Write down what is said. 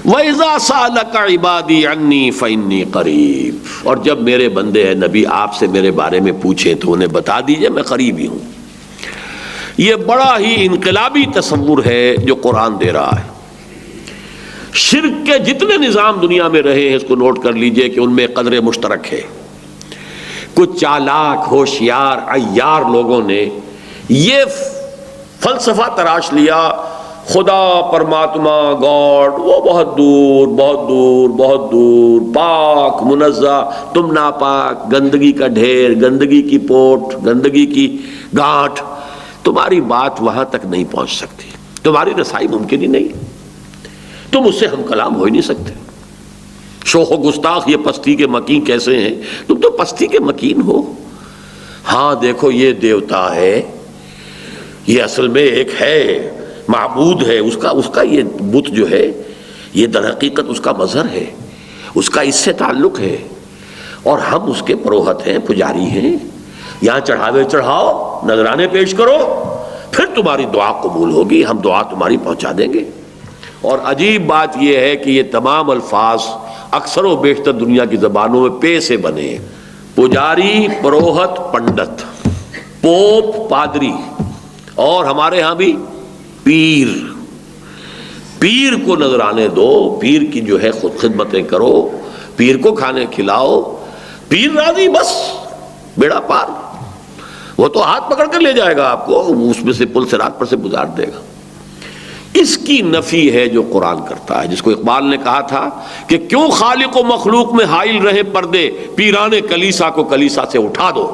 وَإِذَا سَأَلَكَ عِبَادِي عَنِّي فَإِنِّي قَرِيب، اور جب میرے بندے ہیں نبی آپ سے میرے بارے میں پوچھیں تو انہیں بتا دیجئے میں قریب ہی ہوں۔ یہ بڑا ہی انقلابی تصور ہے جو قرآن دے رہا ہے۔ شرک کے جتنے نظام دنیا میں رہے ہیں اس کو نوٹ کر لیجئے کہ ان میں قدر مشترک ہے۔ کچھ چالاک ہوشیار عیار لوگوں نے یہ فلسفہ تراش لیا، خدا پرماتما گاڈ وہ بہت دور بہت دور بہت دور، پاک منزہ، تم ناپاک، گندگی کا ڈھیر، گندگی کی پوٹ، گندگی کی گانٹھ، تمہاری بات وہاں تک نہیں پہنچ سکتی، تمہاری رسائی ممکن ہی نہیں، تم اس سے ہم کلام ہو ہی نہیں سکتے۔ شوخ و گستاخ یہ پستی کے مکین کیسے ہیں؟ تم تو پستی کے مکین ہو۔ ہاں دیکھو یہ دیوتا ہے، یہ اصل میں ایک ہے معبود ہے، اس کا یہ بت جو ہے یہ در حقیقت اس کا مظہر ہے، اس کا اس سے تعلق ہے، اور ہم اس کے پروہت ہیں، پجاری ہیں۔ یہاں چڑھاوے چڑھاؤ، نذرانے پیش کرو، پھر تمہاری دعا قبول ہوگی، ہم دعا تمہاری پہنچا دیں گے۔ اور عجیب بات یہ ہے کہ یہ تمام الفاظ اکثر و بیشتر دنیا کی زبانوں میں پے سے بنے ہیں۔ پجاری، پروہت، پنڈت، پوپ، پادری، اور ہمارے ہاں بھی پیر۔ پیر کو نذرانے دو، پیر کی جو ہے خود خدمتیں کرو، پیر کو کھانے کھلاؤ، پیر راضی، بس بیڑا پار۔ وہ تو ہاتھ پکڑ کر لے جائے گا آپ کو، اس میں سے پل صراط پر سے گزار دے گا۔ اس کی نفی ہے جو قرآن کرتا ہے، جس کو اقبال نے کہا تھا کہ کیوں خالق و مخلوق میں حائل رہے پردے، پیرانے کلیسا کو کلیسا سے اٹھا دو۔